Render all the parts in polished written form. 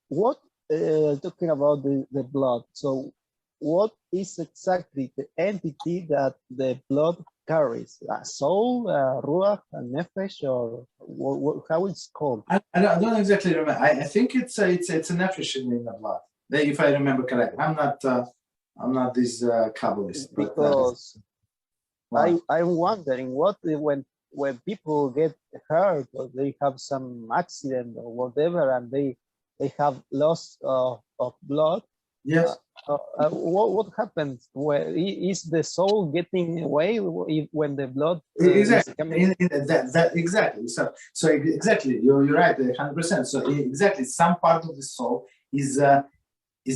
what talking about the blood? So, what is exactly the entity that the blood carries? A soul, a ruach, a nefesh, or how it's called? I don't exactly remember. I think it's a nefesh in the blood, if I remember correctly. I'm not this Kabbalist. Because I'm wondering what when people get hurt or they have some accident or whatever, and they have loss of blood. Yes. What happens? Is the soul getting away when the blood exactly is coming? Exactly. So exactly, you're right, 100%. So exactly, some part of the soul is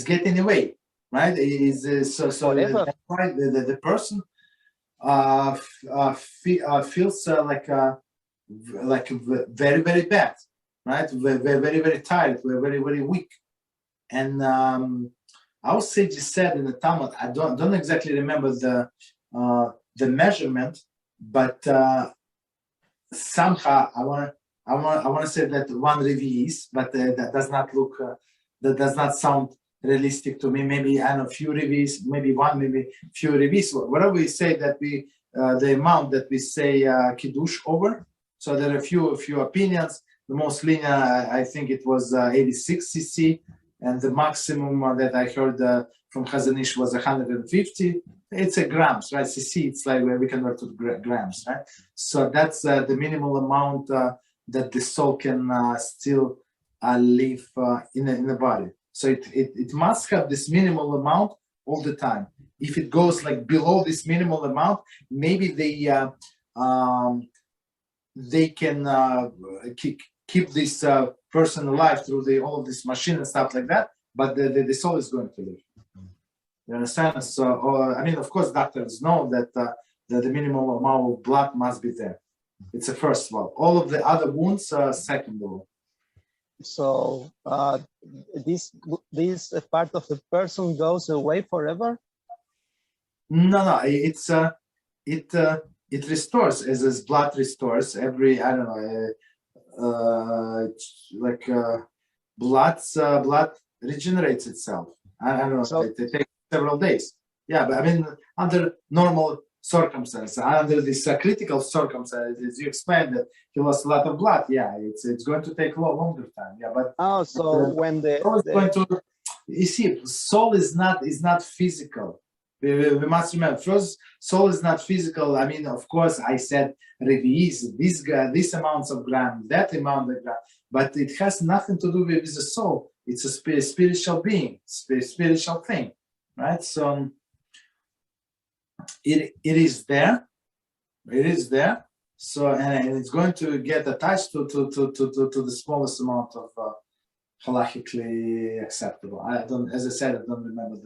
getting away, right? That's why the person feels like very, very bad, right? Very, very, very tired. We're very, very weak. And our sages said in the Talmud, I don't exactly remember the measurement, but somehow I want to say that one revi'is, but that does not look that does not sound realistic to me. Maybe I don't know, few revi'is, maybe one, maybe few revi'is. Whatever we say that we the amount that we say kiddush over. So there are a few opinions. The most linear, I think it was 86 cc. And the maximum that I heard from Chazanish was 150. It's a grams, right? cc, it's like where we convert to grams, right? So that's the minimal amount that the soul can still live in the body. So it must have this minimal amount all the time. If it goes like below this minimal amount, maybe they can keep this person alive through all of this machine and stuff like that, but the soul is going to live. You understand? So, I mean, of course, doctors know that the minimal amount of blood must be there. It's the first one. All of the other wounds are secondary. So, this part of the person goes away forever? No, it restores as blood restores every, I don't know, blood regenerates itself. I don't know. So, it takes several days. Yeah, but I mean, under normal circumstances, under this critical circumstances, you explained that he lost a lot of blood. Yeah, it's going to take a longer time. Yeah, but when you see, soul is not physical. We must remember, first, soul is not physical. I mean, of course, I said revi'is, this amounts of gram, that amount of gram, but it has nothing to do with the soul. It's a spiritual being, spiritual thing, right? So it is there. It is there. So and it's going to get attached to the smallest amount of halachically acceptable. As I said, I don't remember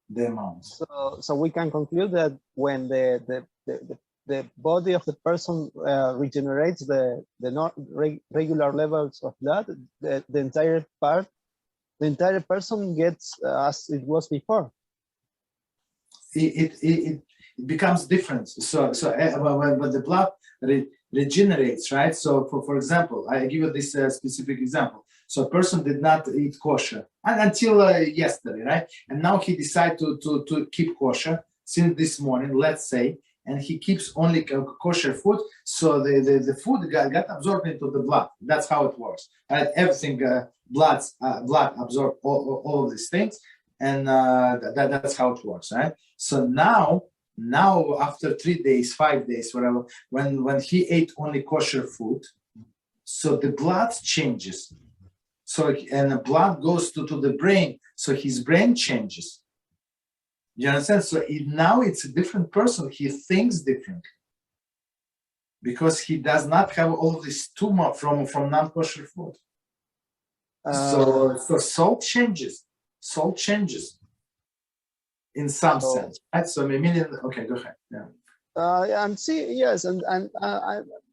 the amount. So we can conclude that when the body of the person regenerates the regular levels of blood, the entire person gets as it was before. It becomes different. So when the blood regenerates, right? So for example, I give you this specific example. So a person did not eat kosher until yesterday, right? And now he decided to keep kosher since this morning, let's say, and he keeps only kosher food. So the food got absorbed into the blood. That's how it works, right? Everything, blood absorbs all of these things, and that's how it works, right? So now after 3 days, 5 days, whatever, when he ate only kosher food, so the blood changes. So and the blood goes to the brain, so his brain changes. You understand? So now it's a different person. He thinks differently because he does not have all this tumor from non-kosher food. So soul changes. Soul changes in some sense. Right? So okay, go ahead. Yeah. And see, yes, and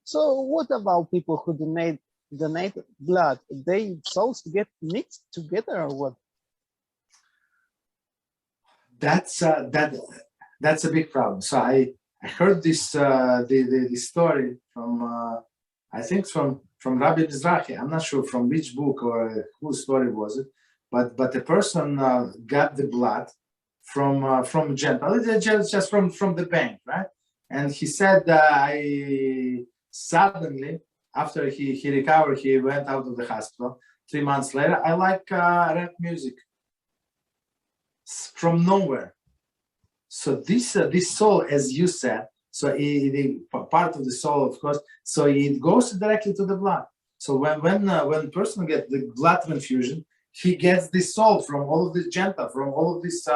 so what about people who donate blood? They souls get mixed together or what? That's a big problem. So I heard this the story from I think from Rabbi Mizrachi. I'm not sure from which book or whose story was it, but a person got the blood from Gentile, just from the bank, right? And he said, I suddenly, after he recovered, he went out of the hospital. 3 months later, I like rap music from nowhere. So this soul, as you said, so part of the soul, of course, so it goes directly to the blood. So when person gets the blood transfusion, he gets the soul from all of this Gentile, from all of these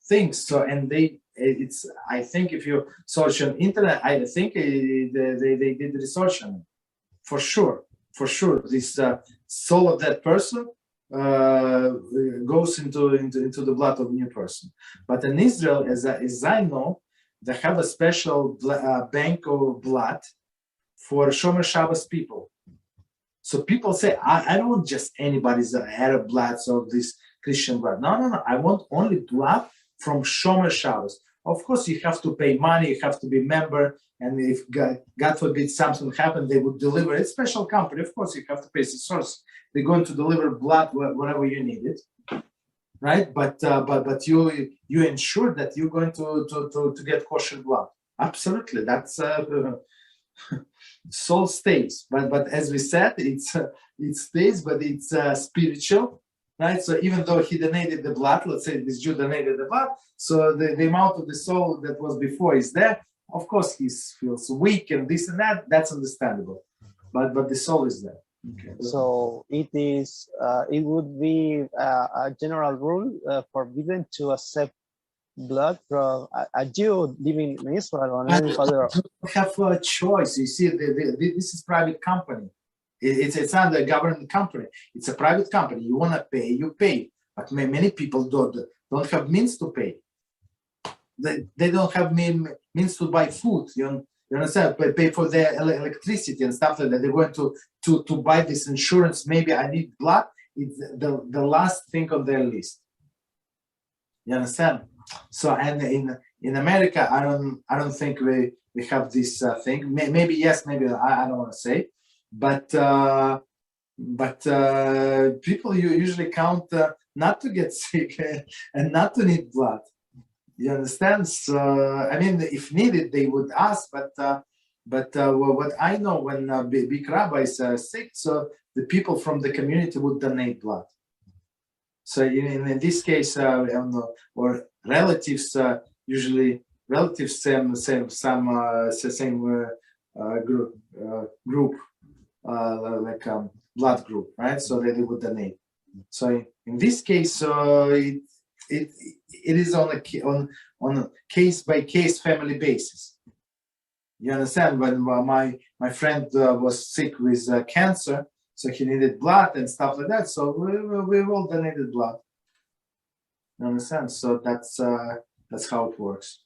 things. So and it's I think if you search on internet, I think they did research on it for sure. This soul of that person goes into the blood of a new person. But in Israel, as I know, they have a special bank of blood for Shomer Shabbos people. So people say, I don't want just anybody's Arab blood, so this Christian blood. No. I want only blood from Shomer Shabbos. Of course, you have to pay money, you have to be a member, and if God forbid something happened, they would deliver it. Special company, of course, you have to pay the source. They're going to deliver blood whenever you need it, right? But you ensure that you're going to get kosher blood. Absolutely, that's soul stays. But as we said, it stays, but it's spiritual. Right, so even though he donated the blood, let's say this Jew donated the blood, so the amount of the soul that was before is there. Of course, he feels weak and this and that. That's understandable, but the soul is there. Okay. So it is. It would be a general rule forbidden to accept blood from a Jew living in Israel or any other. You don't have a choice. You see, this is private company. It's not a government company. It's a private company. You want to pay, you pay. But many people don't have means to pay. They don't have means to buy food. You understand? Pay for their electricity and stuff like that. They're going to buy this insurance. Maybe I need blood. It's the last thing on their list. You understand? So and in America, I don't think we have this thing. Maybe yes, maybe I don't want to say. But people you usually count not to get sick and not to need blood. You understand? So I mean, if needed, they would ask. But what I know, when big rabbis are sick, so the people from the community would donate blood. So in this case, I don't know, or relatives usually relatives same group. Like blood group, right? So they would donate. So in this case, it is on a case by case family basis. You understand? When my friend was sick with cancer, so he needed blood and stuff like that. So we all donated blood. You understand? So that's how it works.